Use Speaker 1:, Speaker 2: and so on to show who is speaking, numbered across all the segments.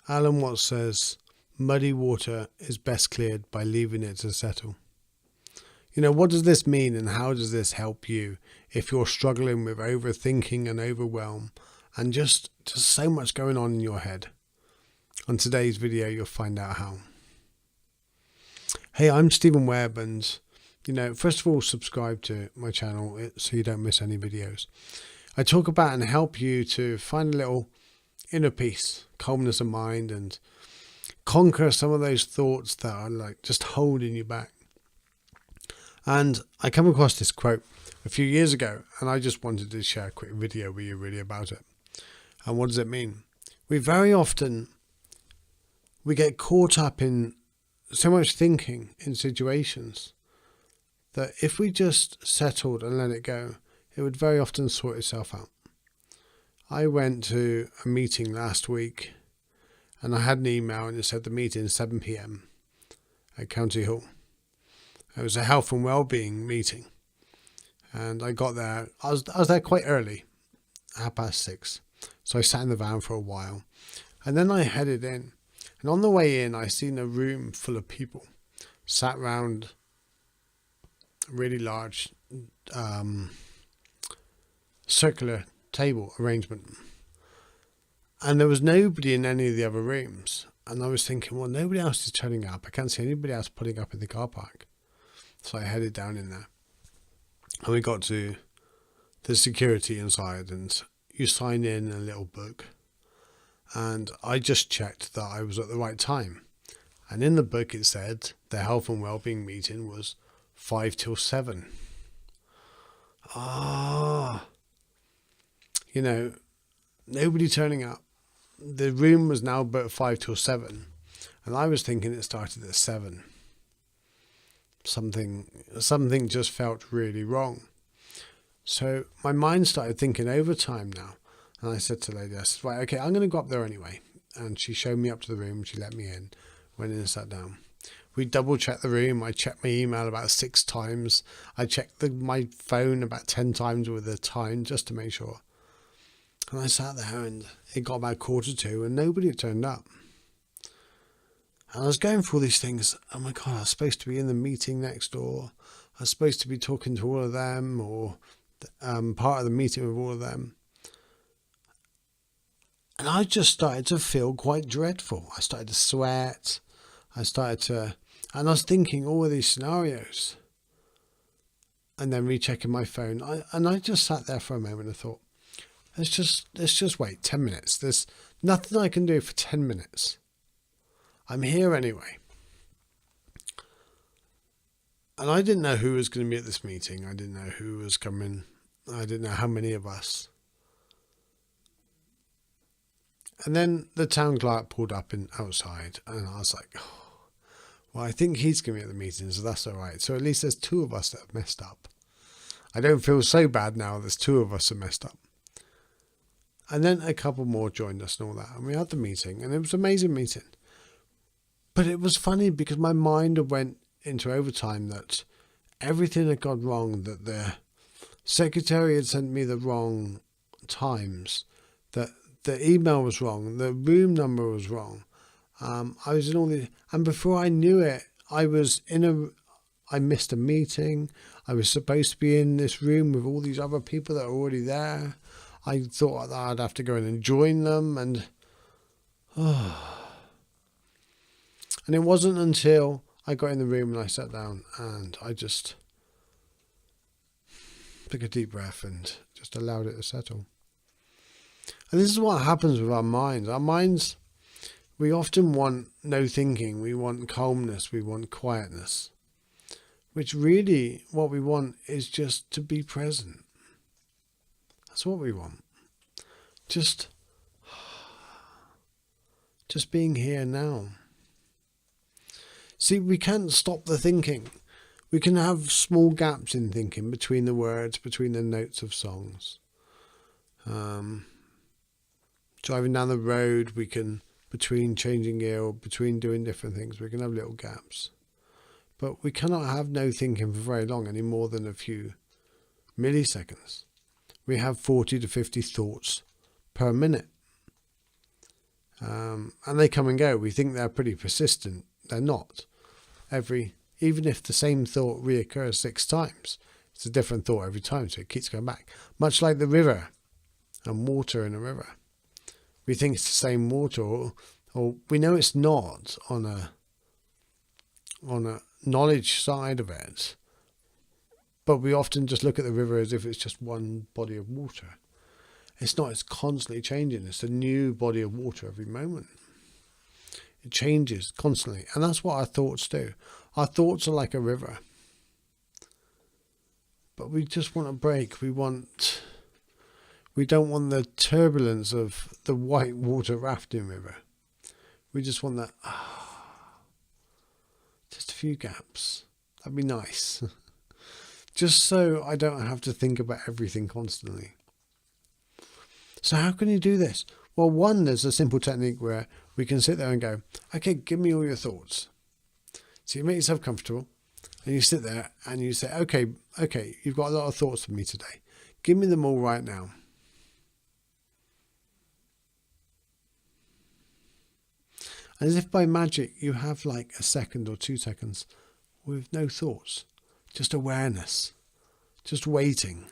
Speaker 1: Alan Watts says, muddy water is best cleared by leaving it to settle. You know, what does this mean and how does this help you if you're struggling with overthinking and overwhelm and just so much going on in your head? On today's video, you'll find out how. Hey, I'm Webb, and you know, first of all, subscribe to my channel so you don't miss any videos. I talk about and help you to find a little inner peace, calmness of mind, and conquer some of those thoughts that are like just holding you back. And I come across this quote a few years ago, and I just wanted to share a quick video with you really about it. And what does it mean? We get caught up in so much thinking in situations that if we just settled and let it go, it would very often sort itself out. I went to a meeting last week and I had an email and it said the meeting is 7 p.m. at County Hall. It was a health and well-being meeting. And I got there, I was there quite early, 6:30. So I sat in the van for a while and then I headed in. And on the way in, I seen a room full of people sat round a really large circular table arrangement. And there was nobody in any of the other rooms. And I was thinking, well, nobody else is turning up. I can't see anybody else putting up in the car park. So I headed down in there. And we got to the security inside and you sign in a little book. And I just checked that I was at the right time. And in the book it said the health and wellbeing meeting was 5 till 7. You know, nobody turning up. The room was now booked 5 till 7. And I was thinking it started at 7. Something just felt really wrong. So my mind started thinking overtime now. And I said to the lady, I said, right, okay, I'm going to go up there anyway. And she showed me up to the room. She let me in, went in and sat down. We double checked the room. I checked my email about 6 times. I checked my phone about 10 times with the time just to make sure. And I sat there and it got about 1:45 and nobody had turned up. And I was going through all these things. Oh my God, I was supposed to be in the meeting next door. I was supposed to be talking to all of them or part of the meeting with all of them. And I just started to feel quite dreadful. I started to sweat. And I was thinking all of these scenarios. And then rechecking my phone. I just sat there for a moment and thought, let's just wait 10 minutes. There's nothing I can do for 10 minutes. I'm here anyway. And I didn't know who was going to be at this meeting. I didn't know who was coming. I didn't know how many of us. And then the town clerk pulled up outside and I was like, oh, well, I think he's going to be at the meeting, so that's all right. So at least there's 2 of us that have messed up. I don't feel so bad now. There's 2 of us that messed up. And then a couple more joined us and all that. And we had the meeting and it was an amazing meeting. But it was funny because my mind went into overtime that everything had gone wrong, that the secretary had sent me the wrong times, that the email was wrong, the room number was wrong. I was in all the, and before I knew it, I missed a meeting. I was supposed to be in this room with all these other people that are already there. I thought that I'd have to go in and join them, and it wasn't until I got in the room and I sat down and I just took a deep breath and just allowed it to settle. And this is what happens with our minds. Our minds, we often want no thinking. We want calmness. We want quietness. Which really, what we want is just to be present. That's what we want. Just being here now. See, we can't stop the thinking. We can have small gaps in thinking between the words, between the notes of songs. Driving down the road, we can, between changing gear or between doing different things, we can have little gaps. But we cannot have no thinking for very long, any more than a few milliseconds. We have 40 to 50 thoughts per minute. And they come and go. We think they're pretty persistent. They're not. Even if the same thought reoccurs 6 times, it's a different thought every time, so it keeps going back. Much like the river and water in a river. We think it's the same water, or we know it's not on a knowledge side of it, but we often just look at the river as if it's just one body of water. It's not. It's constantly changing. It's a new body of water every moment. It changes constantly, and that's what our thoughts do. Our thoughts are like a river, but we just want a break. We don't want the turbulence of the white water rafting river. We just want that, just a few gaps. That'd be nice. Just so I don't have to think about everything constantly. So how can you do this? Well, one, there's a simple technique where we can sit there and go, okay, give me all your thoughts. So you make yourself comfortable and you sit there and you say, okay, you've got a lot of thoughts for me today. Give me them all right now. And as if by magic, you have like a second or 2 seconds with no thoughts, just awareness, just waiting.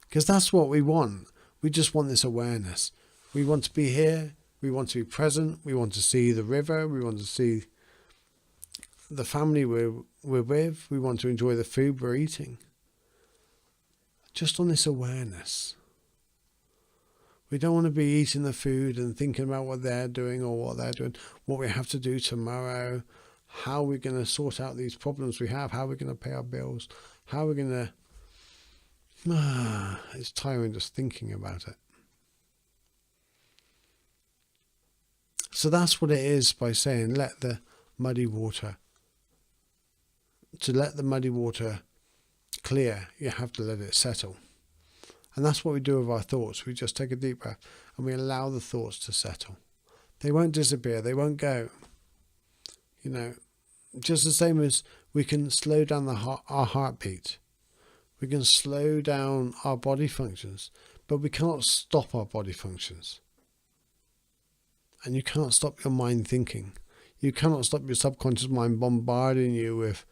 Speaker 1: Because that's what we want. We just want this awareness. We want to be here. We want to be present. We want to see the river. We want to see the family we're with. We want to enjoy the food we're eating. Just on this awareness. We don't want to be eating the food and thinking about what they're doing or what they're doing, what we have to do tomorrow, how we're going to sort out these problems we have, how we're going to pay our bills, how we're going to... it's tiring just thinking about it. So that's what it is by saying let the muddy water. To let the muddy water clear, you have to let it settle. And that's what we do with our thoughts. We just take a deep breath and we allow the thoughts to settle. They won't disappear. They won't go. You know, just the same as we can slow down our heartbeat. We can slow down our body functions, but we cannot stop our body functions. And you can't stop your mind thinking. You cannot stop your subconscious mind bombarding you with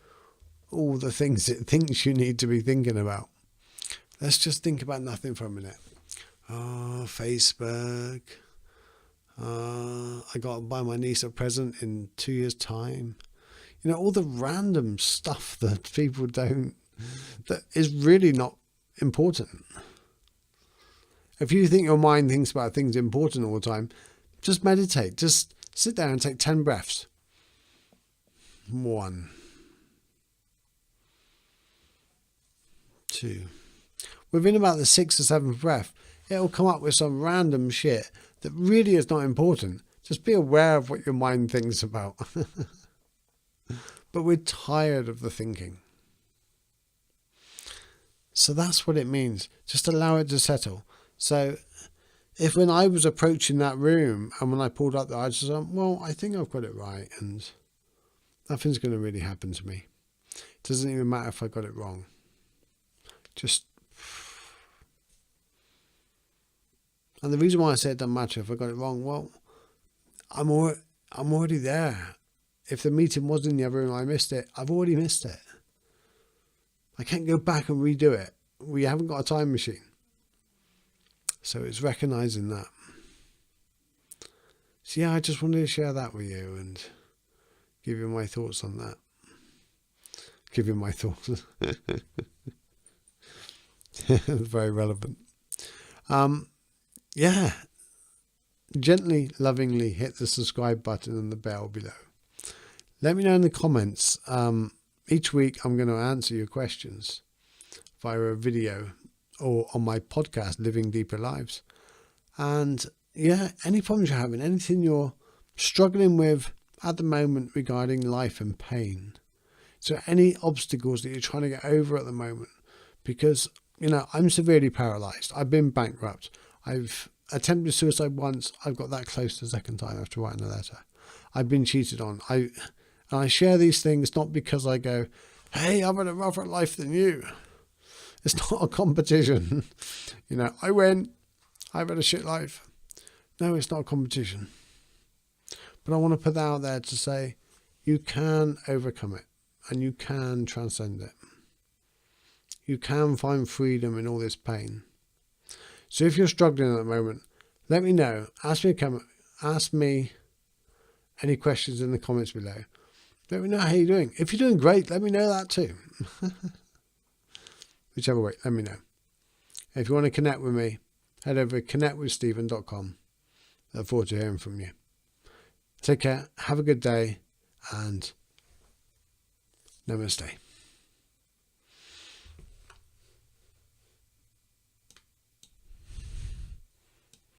Speaker 1: all the things it thinks you need to be thinking about. Let's just think about nothing for a minute. Oh, Facebook. I got to buy my niece a present in 2 years' time. You know, all the random stuff that people don't, that is really not important. If you think your mind thinks about things important all the time, just meditate. Just sit there and take 10 breaths. 1, 2. Within about the 6th or 7th breath, it'll come up with some random shit that really is not important. Just be aware of what your mind thinks about. But we're tired of the thinking. So that's what it means. Just allow it to settle. So if when I was approaching that room and when I pulled up there, I just thought, well, I think I've got it right and nothing's going to really happen to me. It doesn't even matter if I got it wrong. Just... And the reason why I say it doesn't matter if I got it wrong, well, I'm already there. If the meeting was in the other room and I missed it, I've already missed it. I can't go back and redo it. We haven't got a time machine. So it's recognizing that. So yeah, I just wanted to share that with you and give you my thoughts on that. Give you my thoughts. Very relevant. Yeah, gently, lovingly hit the subscribe button and the bell below. Let me know in the comments. Each week I'm going to answer your questions via a video or on my podcast, Living Deeper Lives. And yeah, any problems you're having, anything you're struggling with at the moment regarding life and pain. So any obstacles that you're trying to get over at the moment, because, you know, I'm severely paralysed. I've been bankrupt. I've attempted suicide once. I've got that close the second time after writing a letter. I've been cheated on. I share these things not because I go, hey, I've had a rougher life than you. It's not a competition. You know, I win. I've had a shit life. No, it's not a competition. But I want to put that out there to say you can overcome it and you can transcend it. You can find freedom in all this pain. So if you're struggling at the moment, let me know. Ask me any questions in the comments below. Let me know how you're doing. If you're doing great, let me know that too. Whichever way, let me know. If you want to connect with me, head over to connectwithstephen.com. Look forward to hearing from you. Take care, have a good day, and namaste.